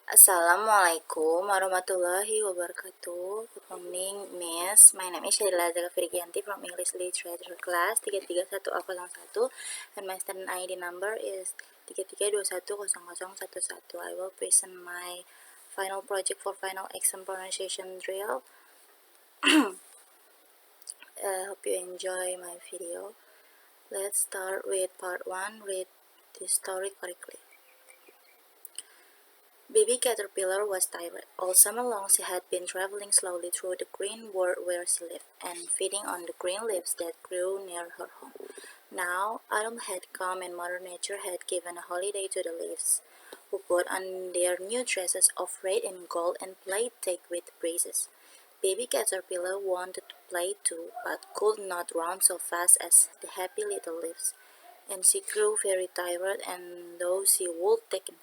Assalamualaikum warahmatullahi wabarakatuh. Good morning, Miss. My name is Syahdilla Azzahra Virgianti from English Literature class 33101 and my student ID number is 33210011. I will present my final project for final exam pronunciation drill. Hope you enjoy my video. Let's start with part 1. Read the story correctly. Baby Caterpillar was tired. All summer long she had been traveling slowly through the green world where she lived, and feeding on the green leaves that grew near her home. Now autumn had come and Mother Nature had given a holiday to the leaves, who put on their new dresses of red and gold and played tag with the breezes. Baby Caterpillar wanted to play too, but could not run so fast as the happy little leaves, and she grew very tired, and though she would take a nap.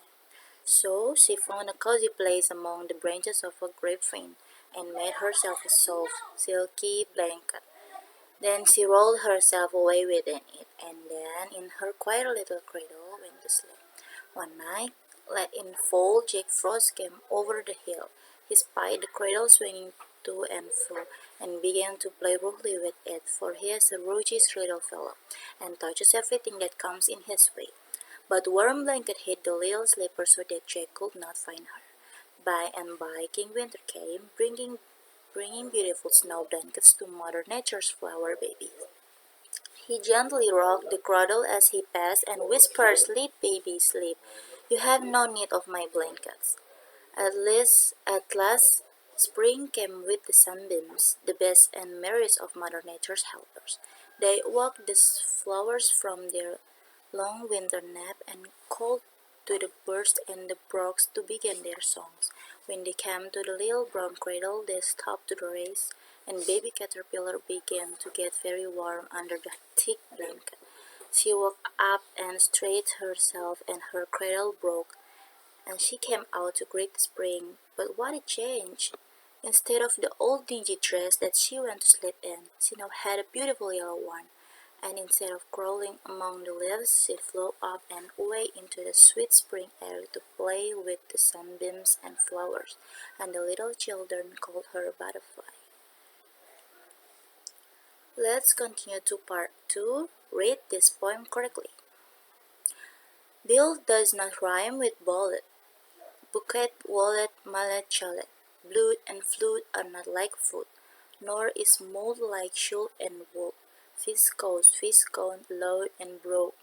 So she found a cozy place among the branches of a grapevine and made herself a soft, silky blanket. Then she rolled herself away within it, and then in her quiet little cradle went to sleep. One night, let in fall, Jack Frost came over the hill. He spied the cradle swinging to and fro, and began to play roughly with it, for he is a roguish little fellow, and touches everything that comes in his way. But the warm blanket hid the little slipper so that Jack could not find her. By and by King Winter came, bringing beautiful snow blankets to Mother Nature's flower babies. He gently rocked the cradle as he passed and whispered, "Sleep, baby, sleep. You have no need of my blankets." At last, spring came with the sunbeams, the best and merriest of Mother Nature's helpers. They woke the flowers from their long winter nap and called to the birds and the brooks to begin their songs. When they came to the little brown cradle, they stopped to race, and baby Caterpillar began to get very warm under the thick blanket. She woke up and stretched herself, and her cradle broke, and she came out to greet the spring. But what a change! Instead of the old dingy dress that she went to sleep in, she now had a beautiful yellow one, and instead of crawling among the leaves, she flew up and away into the sweet spring air to play with the sunbeams and flowers, and the little children called her a butterfly. Let's continue to part 2. Read this poem correctly. Bill does not rhyme with bullet. Bouquet, wallet, mallet, chalet. Blood and flute are not like food, nor is mold like shoe and wool. Viscose, load and broke,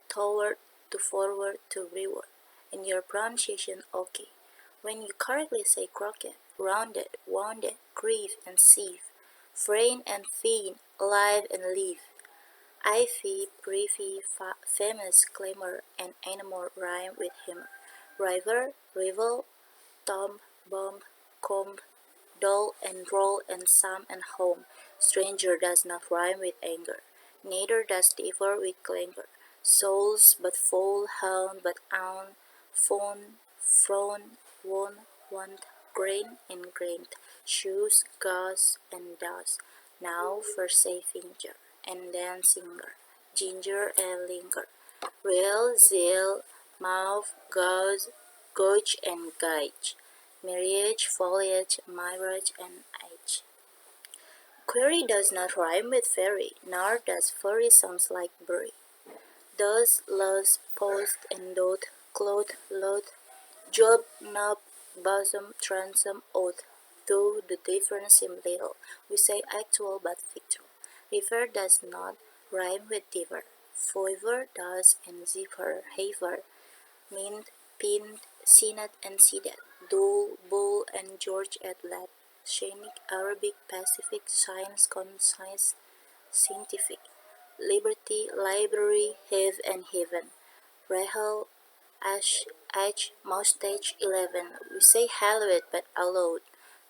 toward to forward to reward. In your pronunciation, okay. When you correctly say croquet, rounded, wounded, grieve and sieve, frain and fiend, alive and live. Ivy, privy, famous, clamor, and animal rhyme with him. River, rival, tomb, bomb, comb, doll and roll and some and home. Stranger does not rhyme with anger, neither does devour with clangor. Souls but foul, hound but own, phone, frown, won, want, grain and grained, shoes, gauze and dust. Now first say finger, and then singer, ginger and linger. Real, zeal, mouth, gauge and gauge. Marriage, foliage, marriage, and age. Query does not rhyme with fairy, nor does furry sounds like bury. Does, loves, post, and dote, cloth, lot, job, knob, bosom, transom, oath. Though the difference seem little, we say actual but fictional. River does not rhyme with diver. Foiver does, and zipper, haver. Mint, pinned, synod, and seeded. Dole, bull, and George at lad. Scenic, Arabic, Pacific, science, conscience, scientific. Liberty, library, have and heaven. Rahel, Ash, mustache, 11. We say hallowed but allowed.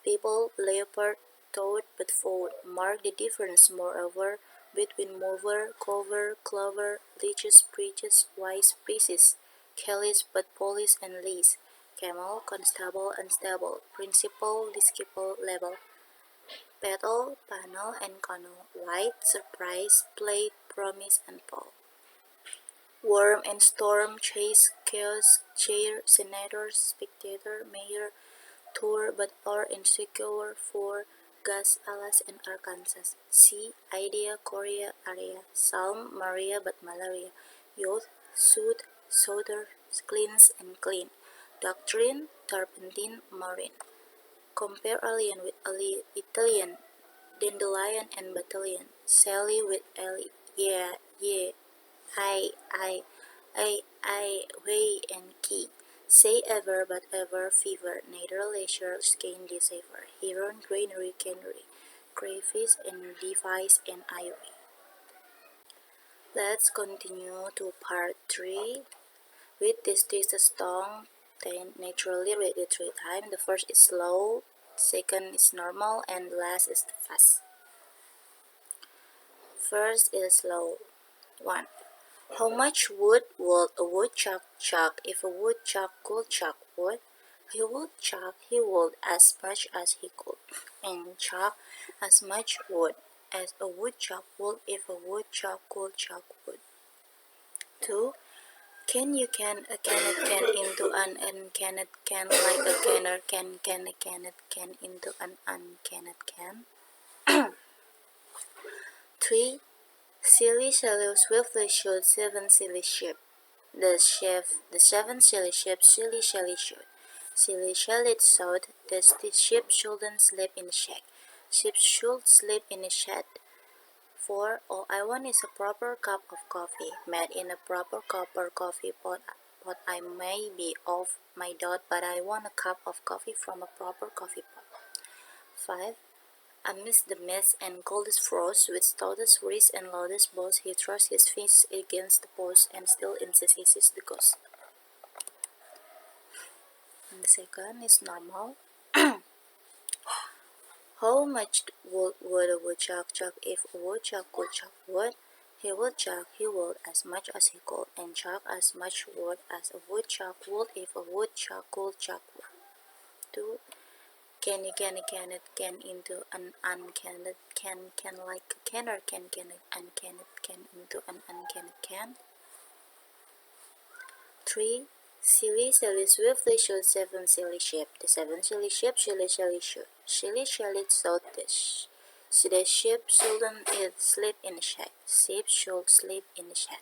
People, leopard, toad but fold. Mark the difference, moreover, between mover, cover, clover, leeches, preaches, wise, pieces. Kelly's but police and lease. Camel, constable, unstable. Principal, disciple, level. Petal, panel, and canoe. White, surprise, plate, promise, and pole. Worm and storm, chase, chaos, chair, senator, spectator, mayor, tour, but are insecure for gas, Alas, and Arkansas. Sea, idea, Korea, area. Psalm, Maria, but malaria. Youth, suit, soda, cleanse, and clean. Doctrine, turpentine, marine. Compare alien with Italian, dandelion and battalion. Sally with Ellie, yeah, yeah. I, way, and key. Say ever, but ever, fever, neither leisure, skein deceiver, heron, granary, canary, crayfish, and device, and ivory. Let's continue to part 3. Read this song, then naturally read it 3 times. The first is slow, second is normal, and last is fast. First is slow. 1. How much wood would a woodchuck chuck if a woodchuck could chuck wood? He would as much as he could, and chuck as much wood as a woodchuck would if a woodchuck could chuck wood. 2. Can you can a can into an uncanned can like a canner can a can into an uncanned can? 3. Silly shallow swiftly showed 7 silly sheep. The 7 silly sheep silly should. Silly shall thought the sheep shouldn't sleep in the shack. Sheep should sleep in a shed. 4. All I want is a proper cup of coffee, made in a proper copper coffee pot. I may be off my dot, but I want a cup of coffee from a proper coffee pot. 5. Amidst the mist and coldest frost, with stoutest wrist and loudest boast, he thrusts his fist against the post and still insists the ghost. And the second is normal. How much would a woodchuck chuck if a woodchuck could chuck wood? He would as much as he could, and chuck as much wood as a woodchuck would if a woodchuck could chuck wood. 2. Can into an uncanned can like a canner can uncanned can into an uncanned can. 3. Silly swiftly showed 7 silly sheep. The 7 silly sheep showed. Thought this. The sheep shouldn't sleep in the shed. Sheep should sleep in the shed.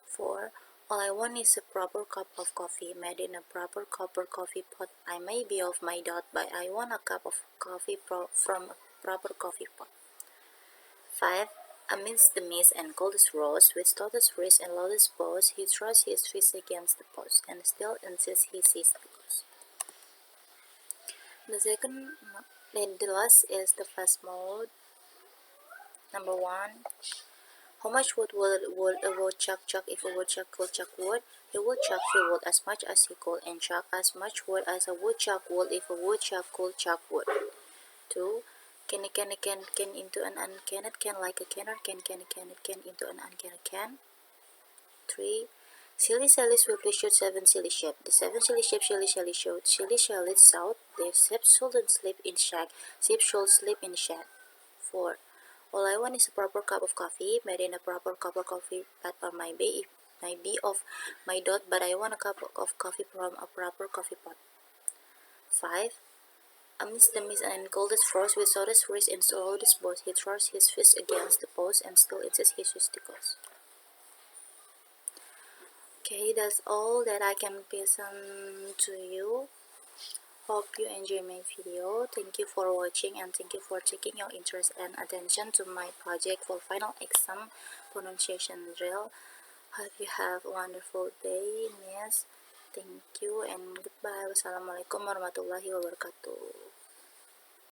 4. All I want is a proper cup of coffee, made in a proper copper coffee pot. I may be off my dot, but I want a cup of coffee from a proper coffee pot. 5. Amidst the mist and coldest frost, with stoutest wrist and loudest boast, he thrusts his fist against the post, and still insists he sees the ghost. The last is the fast mode. Number 1. How much wood would a woodchuck chuck if a woodchuck could chuck wood? He would as much as he could, and chuck as much wood as a woodchuck would if a woodchuck could chuck wood. 2. Can into an uncanned can like a canner can into an uncanned can. 3. Silly Sally swiftly showed 7 silly sheep. The 7 silly sheep showed. Silly Sally south. The sheep shouldn't sleep in shack. Sheep should sleep in shed. 4. All I want is a proper cup of coffee, made in a proper cup of coffee pot, or might be off my dot, but I want a cup of coffee from a proper coffee pot. 5. Amidst the mist and coldest frost, with shortest wrist and slowest boast, he thrusts his fist against the post and still insists his testicles. Okay, that's all that I can present to you. Hope you enjoy my video. Thank you for watching, and thank you for taking your interest and attention to my project for final exam pronunciation drill. Hope you have a wonderful day, miss. Thank you and goodbye. Wassalamualaikum warahmatullahi wabarakatuh.